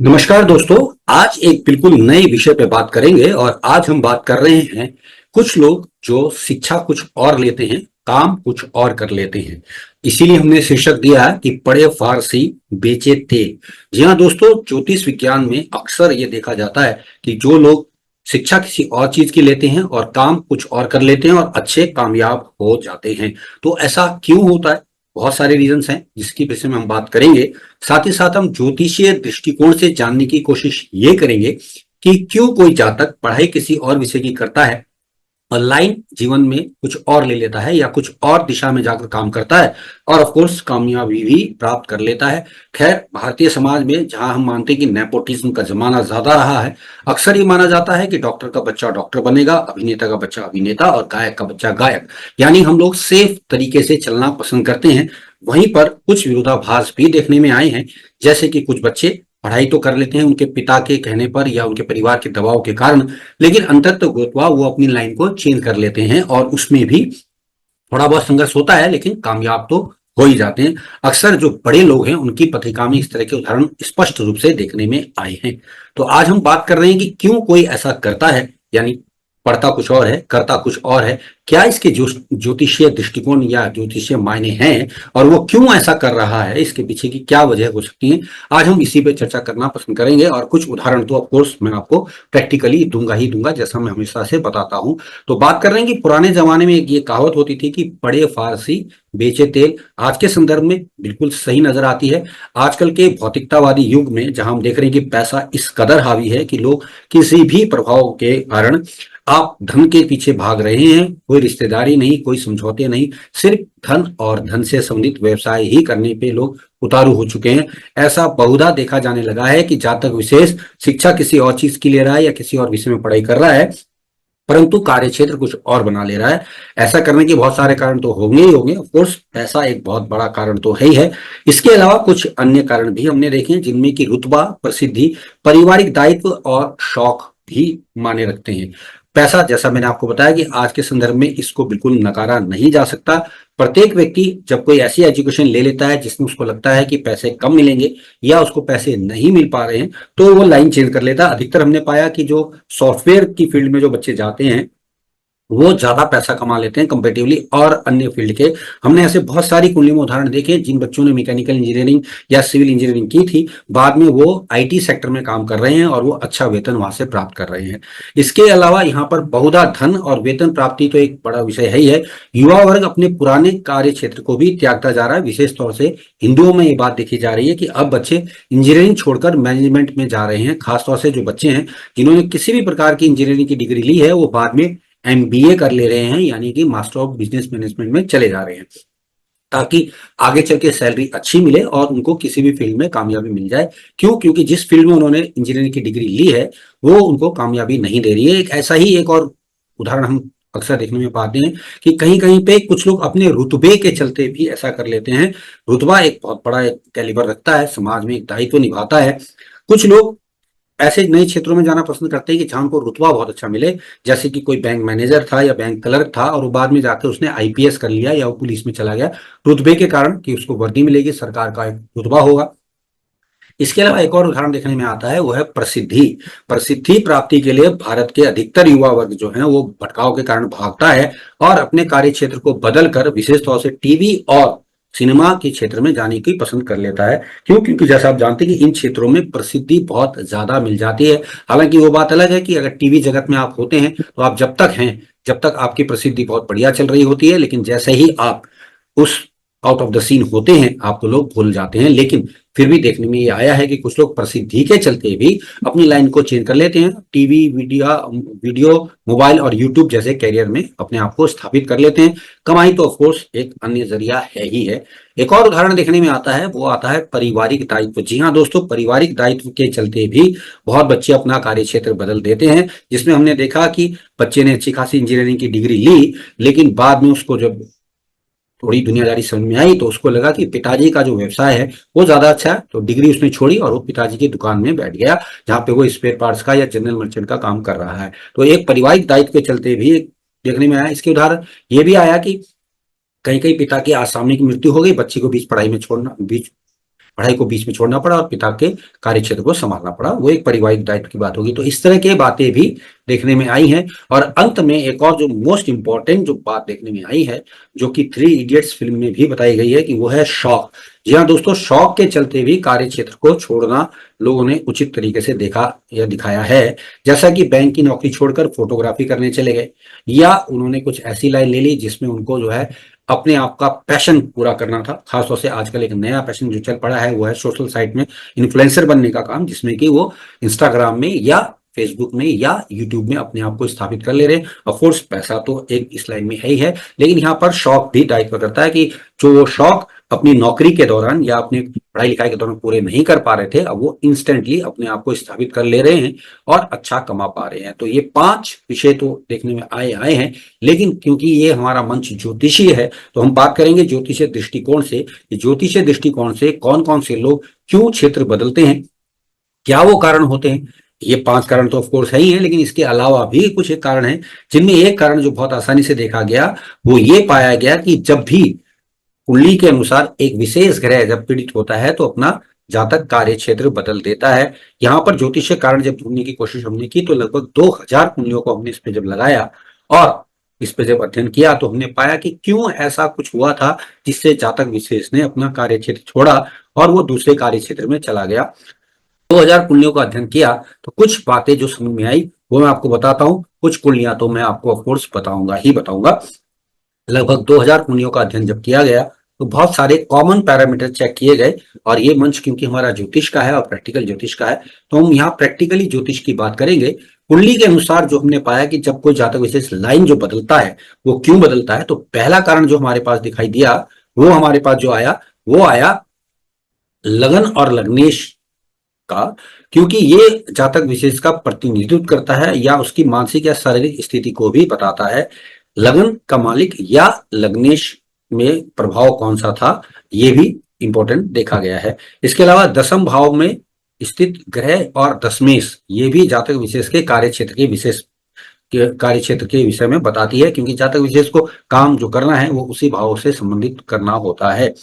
नमस्कार दोस्तों। आज एक बिल्कुल नए विषय पे बात करेंगे और आज हम बात कर रहे हैं कुछ लोग जो शिक्षा कुछ और लेते हैं, काम कुछ और कर लेते हैं। इसीलिए हमने शीर्षक दिया है कि पढ़े फारसी बेचे तेल। जी हाँ दोस्तों, ज्योतिष विज्ञान में अक्सर ये देखा जाता है कि जो लोग शिक्षा किसी और चीज की लेते हैं और काम कुछ और कर लेते हैं और अच्छे कामयाब हो जाते हैं। तो ऐसा क्यों होता है? बहुत सारे रीजंस हैं जिसकी विषय में हम बात करेंगे। साथ ही साथ हम ज्योतिषीय दृष्टिकोण से जानने की कोशिश ये करेंगे कि क्यों कोई जातक पढ़ाई किसी और विषय की करता है और लाइन जीवन में कुछ और ले लेता है या कुछ और दिशा में जाकर काम करता है और ऑफ कोर्स कामयाबी भी प्राप्त कर लेता है। खैर, भारतीय समाज में जहां हम मानते हैं कि नेपोटिज्म का जमाना ज्यादा रहा है, अक्सर ये माना जाता है कि डॉक्टर का बच्चा डॉक्टर बनेगा, अभिनेता का बच्चा अभिनेता और गायक का बच्चा गायक। यानी हम लोग सेफ तरीके से चलना पसंद करते हैं। वहीं पर कुछ विरोधाभास भी देखने में आए हैं, जैसे कि कुछ बच्चे पढ़ाई तो कर लेते हैं उनके पिता के कहने पर या उनके परिवार के दबाव के कारण, लेकिन अंततः वो अपनी लाइन को चेंज कर लेते हैं और उसमें भी थोड़ा बहुत संघर्ष होता है, लेकिन कामयाब तो हो ही जाते हैं। अक्सर जो बड़े लोग हैं उनकी पथिका में इस तरह के उदाहरण स्पष्ट रूप से देखने में आए हैं। तो आज हम बात कर रहे हैं कि क्यों कोई ऐसा करता है, यानी पढ़ता कुछ और है करता कुछ और है। क्या इसके जो ज्योतिषीय दृष्टिकोण या ज्योतिषीय मायने हैं और वो क्यों ऐसा कर रहा है, इसके पीछे की क्या वजह हो सकती है, आज हम इसी पे चर्चा करना पसंद करेंगे। और कुछ उदाहरण तो ऑफ कोर्स मैं आपको प्रैक्टिकली दूंगा ही दूंगा, जैसा मैं हमेशा से बताता हूं। तो बात कर रहे हैं कि पुराने जमाने में एक ये कहावत होती थी कि पढ़े फारसी बेचे तेल। आज के संदर्भ में बिल्कुल सही नजर आती है। आजकल के भौतिकतावादी युग में जहां हम देख रहे हैं कि पैसा इस कदर हावी है कि लोग किसी भी प्रभाव के कारण आप धन के पीछे भाग रहे हैं। कोई रिश्तेदारी नहीं, कोई समझौते नहीं, सिर्फ धन और धन से संबंधित व्यवसाय ही करने पे लोग उतारू हो चुके हैं। ऐसा बहुधा देखा जाने लगा है कि जातक विशेष शिक्षा किसी और चीज की ले रहा है या किसी और विषय में पढ़ाई कर रहा है, परंतु कार्य क्षेत्र कुछ और बना ले रहा है। ऐसा करने के बहुत सारे कारण तो होंगे ही होंगे, ऑफ कोर्स पैसा एक बहुत बड़ा कारण तो है ही है। इसके अलावा कुछ अन्य कारण भी हमने देखे हैं, जिनमें कि रुतबा, प्रसिद्धि, पारिवारिक दायित्व और शौक भी माने रखते हैं। पैसा, जैसा मैंने आपको बताया कि आज के संदर्भ में इसको बिल्कुल नकारा नहीं जा सकता। प्रत्येक व्यक्ति जब कोई ऐसी एजुकेशन ले लेता है जिसमें उसको लगता है कि पैसे कम मिलेंगे या उसको पैसे नहीं मिल पा रहे हैं, तो वो लाइन चेंज कर लेता है। अधिकतर हमने पाया कि जो सॉफ्टवेयर की फील्ड में जो बच्चे जाते हैं वो ज्यादा पैसा कमा लेते हैं कंपेटिवली और अन्य फील्ड के। हमने ऐसे बहुत सारी कुंडली में उदाहरण देखे जिन बच्चों ने मैकेनिकल इंजीनियरिंग या सिविल इंजीनियरिंग की थी, बाद में वो आईटी सेक्टर में काम कर रहे हैं और वो अच्छा वेतन वहां से प्राप्त कर रहे हैं। इसके अलावा यहाँ पर बहुधा धन और वेतन प्राप्ति तो एक बड़ा विषय है ही है। युवा वर्ग अपने पुराने कार्य क्षेत्र को भी त्यागता जा रहा है। विशेष तौर से हिंदुओं में ये बात देखी जा रही है कि अब बच्चे इंजीनियरिंग छोड़कर मैनेजमेंट में जा रहे हैं। खासतौर से जो बच्चे हैं जिन्होंने किसी भी प्रकार की इंजीनियरिंग की डिग्री ली है, वो बाद में एमबीए कर ले रहे हैं, यानी कि मास्टर ऑफ बिजनेस मैनेजमेंट में चले जा रहे हैं, ताकि आगे चल के सैलरी अच्छी मिले और उनको किसी भी फील्ड में कामयाबी मिल जाए। क्यों? क्योंकि जिस फील्ड में उन्होंने इंजीनियरिंग की डिग्री ली है वो उनको कामयाबी नहीं दे रही है। एक ऐसा ही एक और उदाहरण हम अक्सर देखने में पाते हैं कि कहीं कहीं पे कुछ लोग अपने रुतबे के चलते भी ऐसा कर लेते हैं। रुतबा एक बहुत बड़ा एक कैलिबर रखता है, समाज में एक दायित्व निभाता है। कुछ लोग ऐसे नए क्षेत्रों में जाना पसंद करते हैं कि जहां उनको रुतबा बहुत अच्छा मिले। जैसे कि कोई बैंक मैनेजर था या बैंक क्लर्क था और वो बाद में जाकर उसने आईपीएस कर लिया या वो पुलिस में चला गया, रुतबे के कारण कि उसको वर्दी मिलेगी, सरकार का एक रुतबा होगा। इसके अलावा एक और उदाहरण देखने में आता है, वो है प्रसिद्धि। प्रसिद्धि प्राप्ति के लिए भारत के अधिकतर युवा वर्ग जो है वो भटकाव के कारण भागता है और अपने कार्य क्षेत्र को बदल कर विशेष तौर से टीवी और सिनेमा के क्षेत्र में जाने की पसंद कर लेता है। क्यों? क्योंकि जैसा आप जानते हैं कि इन क्षेत्रों में प्रसिद्धि बहुत ज्यादा मिल जाती है। हालांकि वो बात अलग है कि अगर टीवी जगत में आप होते हैं तो आप जब तक हैं, जब तक आपकी प्रसिद्धि बहुत बढ़िया चल रही होती है, लेकिन जैसे ही आप उस आउट ऑफ द सीन होते हैं आपको लोग भूल जाते हैं। लेकिन फिर भी देखने में ये आया है कि कुछ लोग प्रसिद्धि के चलते भी अपनी लाइन को चेंज कर लेते हैं, टीवी वीडियो मोबाइल और यूट्यूब जैसे कैरियर में अपने आप को स्थापित कर लेते हैं। कमाई तो ऑफकोर्स एक अन्य जरिया है ही है। एक और उदाहरण देखने में आता है, वो आता है पारिवारिक दायित्व। जी हाँ दोस्तों, पारिवारिक दायित्व के चलते भी बहुत बच्चे अपना कार्य क्षेत्र बदल देते हैं, जिसमें हमने देखा कि बच्चे ने अच्छी खासी इंजीनियरिंग की डिग्री ली, लेकिन बाद में उसको जब थोड़ी दुनियादारी समझ में आई तो उसको लगा कि पिताजी का जो व्यवसाय है वो ज्यादा अच्छा है, तो डिग्री उसने छोड़ी और वो पिताजी की दुकान में बैठ गया, जहां पे वो स्पेयर पार्ट्स का या जनरल मर्चेंट का काम कर रहा है। तो एक पारिवारिक दायित्व के चलते भी देखने में आया। इसके उदाहरण ये भी आया कि कहीं कहीं पिता की आसामने की मृत्यु हो गई, बच्चे को बीच पढ़ाई में छोड़ना, बीच पढ़ाई को बीच में छोड़ना पड़ा और पिता के कार्य क्षेत्र को संभालना पड़ा। वो एक पारिवारिक दायित्व की बात होगी। तो इस तरह की बातें भी देखने में आई हैं। और अंत में एक और जो मोस्ट इंपॉर्टेंट जो बात देखने में आई है, जो कि थ्री इडियट्स फिल्म में भी बताई गई है, कि वो है शौक। जी हाँ दोस्तों, शौक के चलते भी कार्य क्षेत्र को छोड़ना लोगों ने उचित तरीके से देखा या दिखाया है। जैसा कि बैंक की नौकरी छोड़कर फोटोग्राफी करने चले गए, या उन्होंने कुछ ऐसी लाइन ले ली जिसमें उनको जो है अपने आप का पैशन पूरा करना था। खासतौर से आजकल एक नया पैशन जो चल पड़ा है वो है सोशल साइट में इन्फ्लुएंसर बनने का काम, जिसमें कि वो इंस्टाग्राम में या फेसबुक में या यूट्यूब में अपने आप को स्थापित कर ले रहे हैं। ऑफकोर्स पैसा तो एक इस लाइन में है ही है, लेकिन यहाँ पर शौक भी दायित्व करता है कि जो वो शौक अपनी नौकरी के दौरान या अपनी पढ़ाई लिखाई के दौरान पूरे नहीं कर पा रहे थे, अब वो इंस्टेंटली अपने आप को स्थापित कर ले रहे हैं और अच्छा कमा पा रहे हैं। तो ये 5 विषय तो देखने में आए हैं, लेकिन क्योंकि ये हमारा मंच ज्योतिषीय है तो हम बात करेंगे ज्योतिषीय दृष्टिकोण से। ज्योतिषीय दृष्टिकोण से कौन कौन से लोग क्यों क्षेत्र बदलते हैं, क्या वो कारण होते हैं। ये 5 कारण तो ऑफकोर्स है ही है, लेकिन इसके अलावा भी कुछ एक कारण है, जिनमें एक कारण जो बहुत आसानी से देखा गया वो ये पाया गया कि जब भी कुंडली के अनुसार एक विशेष ग्रह जब पीड़ित होता है तो अपना जातक कार्य क्षेत्र बदल देता है। यहाँ पर ज्योतिषीय कारण जब ढूंढने की कोशिश हमने की तो लगभग 2000 कुंडलियों को हमने इस पे जब लगाया और इस पे जब अध्ययन किया तो हमने पाया कि क्यों ऐसा कुछ हुआ था जिससे जातक विशेष ने अपना कार्य क्षेत्र छोड़ा और वो दूसरे कार्य क्षेत्र में चला गया। 2000 कुंडलियों का अध्ययन किया तो कुछ बातें जो समझ में आई वो मैं आपको बताता हूँ। कुछ कुंडलियां तो मैं आपको ऑफकोर्स बताऊंगा। लगभग 2000 कुंडलियों का अध्ययन जब किया गया तो बहुत सारे कॉमन पैरामीटर चेक किए गए। और ये मंच क्योंकि हमारा ज्योतिष का है और प्रैक्टिकल ज्योतिष का है तो हम यहाँ प्रैक्टिकली ज्योतिष की बात करेंगे। कुंडली के अनुसार जो हमने पाया कि जब कोई जातक विशेष लाइन जो बदलता है वो क्यों बदलता है, तो पहला कारण जो हमारे पास दिखाई दिया वो हमारे पास जो आया वो आया लगन और लग्नेश का, क्योंकि ये जातक विशेष का प्रतिनिधित्व करता है या उसकी मानसिक या शारीरिक स्थिति को भी बताता है। लगन का मालिक या लग्नेश में प्रभाव कौन सा था ये भी इंपॉर्टेंट देखा गया है। इसके अलावा 10वें भाव में स्थित ग्रह और दशमेश ये भी जातक विशेष के कार्य क्षेत्र के विषय में बताती है, क्योंकि जातक विशेष को काम जो करना है वो उसी भाव से संबंधित करना होता है।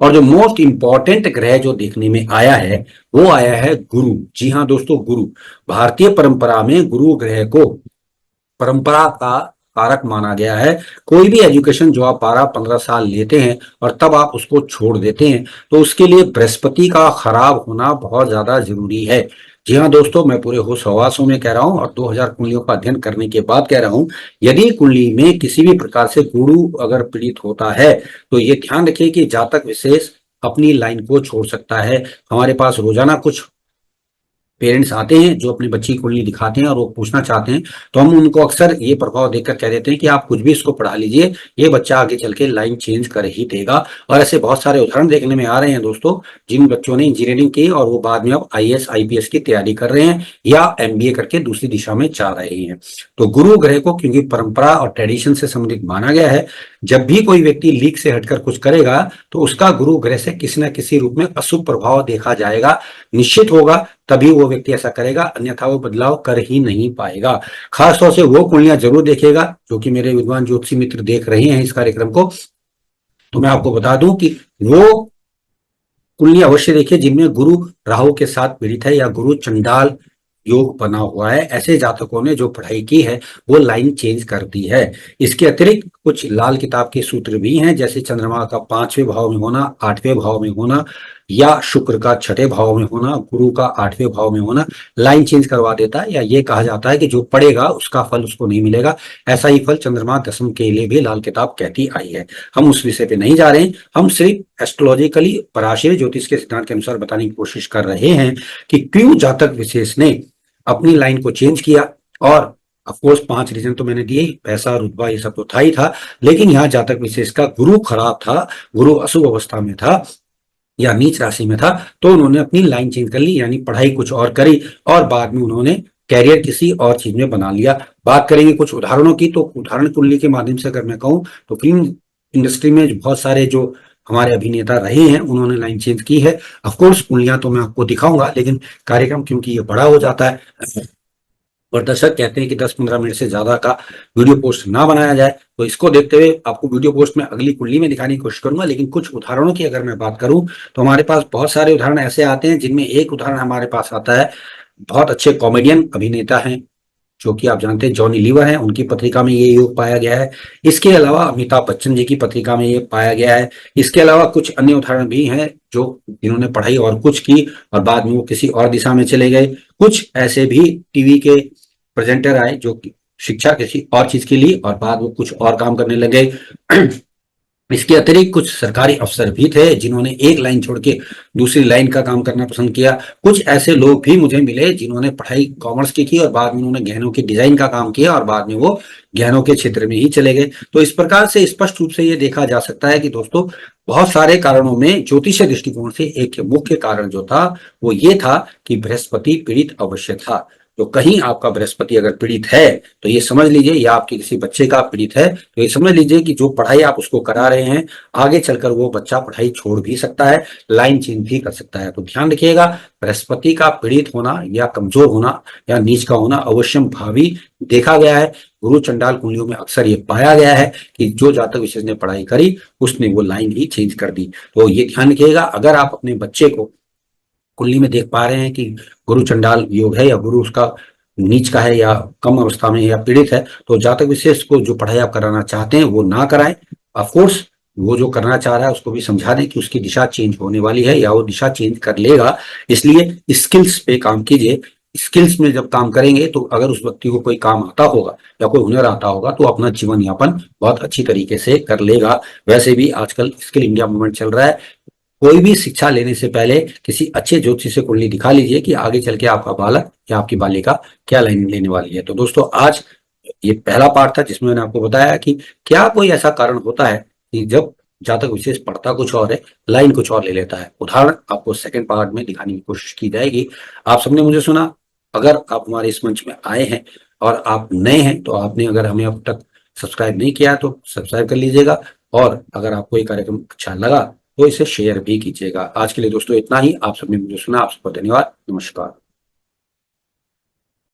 और जो मोस्ट इंपॉर्टेंट ग्रह जो देखने में आया है वो आया है गुरु। जी हाँ दोस्तों, गुरु। भारतीय परंपरा में गुरु ग्रह को परंपरा का कारक माना गया है। कोई भी एजुकेशन जो आप 12-15 साल लेते हैं और तब आप उसको छोड़ देते हैं तो उसके लिए बृहस्पति का खराब होना बहुत ज्यादा जरूरी है। जी हाँ दोस्तों, मैं पूरे होश हवासों में कह रहा हूं और 2000 कुंडलियों का अध्ययन करने के बाद कह रहा हूं, यदि कुंडली में किसी भी प्रकार से गुरु अगर पीड़ित होता है तो ये ध्यान रखिए कि जातक विशेष अपनी लाइन को छोड़ सकता है। हमारे पास रोजाना कुछ पेरेंट्स आते हैं जो अपनी बच्ची की कुंडली दिखाते हैं और वो पूछना चाहते हैं, तो हम उनको अक्सर ये प्रभाव देखकर कह देते हैं कि आप कुछ भी इसको पढ़ा लीजिए, ये बच्चा आगे चल के लाइन चेंज कर ही देगा। और ऐसे बहुत सारे उदाहरण देखने में आ रहे हैं दोस्तों, जिन बच्चों ने इंजीनियरिंग की और वो बाद में अब IAS IPS की तैयारी कर रहे हैं या MBA करके दूसरी दिशा में जा रहे हैं। तो गुरु ग्रह को क्योंकि परंपरा और ट्रेडिशन से संबंधित माना गया है, जब भी कोई व्यक्ति लीक से हटकर कुछ करेगा तो उसका गुरु ग्रह से किसी न किसी रूप में अशुभ प्रभाव देखा जाएगा, निश्चित होगा, तभी वो व्यक्ति ऐसा करेगा, अन्यथा वो बदलाव कर ही नहीं पाएगा। खासतौर से वो कुंडलियां जरूर देखेगा जो कि मेरे विद्वान ज्योतिषी मित्र देख रहे हैं इस कार्यक्रम को। तो मैं आपको बता दूं कि वो कुंडलियां अवश्य देखिए जिनमें गुरु राहु के साथ पीड़ित है या गुरु चंडाल योग बना हुआ है। ऐसे जातकों ने जो पढ़ाई की है वो लाइन चेंज कर दी है। इसके अतिरिक्त कुछ लाल किताब के सूत्र भी हैं, जैसे चंद्रमा का 5वें भाव में होना, 8वें भाव में होना, या शुक्र का 6ठे भाव में होना, गुरु का 8वें भाव में होना लाइन चेंज करवा देता है। या ये कहा जाता है कि जो पढ़ेगा उसका फल उसको नहीं मिलेगा। ऐसा ही फल चंद्रमा दशम के लिए भी लाल किताब कहती आई है। हम उस विषय पे नहीं जा रहे हैं, हम सिर्फ एस्ट्रोलॉजिकली पराशर ज्योतिष के सिद्धांत के अनुसार बताने की कोशिश कर रहे हैं कि क्यों जातक विशेष ने अपनी लाइन को चेंज किया। और ऑफकोर्स 5 रीजन तो मैंने दिए, पैसा रुतबा ये सब तो था ही था, लेकिन यहाँ जातक विशेष का गुरु खराब था, गुरु अशुभ अवस्था में था या नीच राशि में था, तो उन्होंने अपनी लाइन चेंज कर ली, यानी पढ़ाई कुछ और करी और बाद में उन्होंने कैरियर किसी और चीज में बना लिया। बात करेंगे कुछ उदाहरणों की, तो उदाहरण कुंडली के माध्यम से अगर मैं कहूँ तो फिल्म इंडस्ट्री में बहुत सारे जो हमारे अभिनेता रहे हैं उन्होंने लाइन चेंज की है। ऑफकोर्स कुंडलियां तो मैं आपको दिखाऊंगा, लेकिन कार्यक्रम क्योंकि ये बड़ा हो जाता है और दर्शक कहते हैं कि 10-15 मिनट से ज्यादा का वीडियो पोस्ट ना बनाया जाए। तो इसको देखते हुए आपको वीडियो पोस्ट में अगली कुंडली में दिखाने की कोशिश करूंगा, लेकिन कुछ उदाहरणों की अगर मैं बात करूं तो हमारे पास बहुत सारे उदाहरण ऐसे आते हैं, जिनमें एक उदाहरण हमारे पास आता है, बहुत अच्छे कॉमेडियन अभिनेता हैं जो कि आप जानते हैं जॉनी लीवर हैं, उनकी पत्रिका में ये योग पाया गया है। इसके अलावा अमिताभ बच्चन जी की पत्रिका में ये पाया गया है। इसके अलावा कुछ अन्य उदाहरण भी हैं जो जिन्होंने पढ़ाई और कुछ की और बाद में वो किसी और दिशा में चले गए। कुछ ऐसे भी टीवी के प्रेजेंटर आए जो कि शिक्षा किसी और चीज के लिए और बाद में कुछ और काम करने लगे। इसके अतिरिक्त कुछ सरकारी अफसर भी थे जिन्होंने एक लाइन छोड़ के दूसरी लाइन का काम करना पसंद किया। कुछ ऐसे लोग भी मुझे मिले जिन्होंने पढ़ाई कॉमर्स की और बाद में उन्होंने गहनों के डिजाइन का काम किया और बाद में वो गहनों के क्षेत्र में ही चले गए। तो इस प्रकार से स्पष्ट रूप से ये देखा जा सकता है कि दोस्तों, बहुत सारे कारणों में ज्योतिषीय दृष्टिकोण से एक मुख्य कारण जो था वो ये था कि बृहस्पति पीड़ित अवश्य था। तो कहीं आपका बृहस्पति अगर पीड़ित है तो ये समझ लीजिए, या आपके किसी बच्चे का पीड़ित है तो ये समझ लीजिए कि जो पढ़ाई आप उसको करा रहे हैं आगे चलकर वो बच्चा पढ़ाई छोड़ भी सकता है, लाइन चेंज भी कर सकता है। तो ध्यान रखिएगा, बृहस्पति का पीड़ित होना या कमजोर होना या नीच का होना अवश्यम भावी देखा गया है। गुरु चंडाल कुंडलियों में अक्सर ये पाया गया है कि जो जातक विशेष ने पढ़ाई करी उसने वो लाइन ही चेंज कर दी। तो ये ध्यान रखिएगा, अगर आप अपने बच्चे को कुंडली में देख पा रहे हैं कि गुरु चंडाल योग है या गुरु उसका नीच का है या कम अवस्था में या पीड़ित है, तो जातक विशेष को जो पढ़ाई आप कराना चाहते हैं वो ना कराएं। ऑफकोर्स वो जो करना चाह रहा है उसको भी समझा दें कि उसकी दिशा चेंज होने वाली है या वो दिशा चेंज कर लेगा। इसलिए स्किल्स पे काम कीजिए। स्किल्स में जब काम करेंगे तो अगर उस व्यक्ति को कोई काम आता होगा या कोई हुनर आता होगा तो अपना जीवन यापन बहुत अच्छी तरीके से कर लेगा। वैसे भी आजकल स्किल इंडिया मूवमेंट चल रहा है। कोई भी शिक्षा लेने से पहले किसी अच्छे ज्योतिषी से कुंडली दिखा लीजिए कि आगे चल के आपका बालक या आपकी बालिका क्या लाइन लेने वाली है। तो दोस्तों, आज ये पहला पार्ट था जिसमें मैंने आपको बताया कि क्या कोई ऐसा कारण होता है कि जब जातक विशेष पढ़ता कुछ और है, लाइन कुछ और ले लेता है। उदाहरण आपको सेकंड पार्ट में दिखाने की कोशिश की जाएगी। आप सबने मुझे सुना, अगर आप हमारे इस मंच में आए हैं और आप नए हैं तो आपने अगर हमें अब तक सब्सक्राइब नहीं किया तो सब्सक्राइब कर लीजिएगा, और अगर आपको ये कार्यक्रम अच्छा लगा तो इसे शेयर भी कीजिएगा। आज के लिए दोस्तों इतना ही। आप सबने मुझे सुना, आप सबको धन्यवाद। नमस्कार।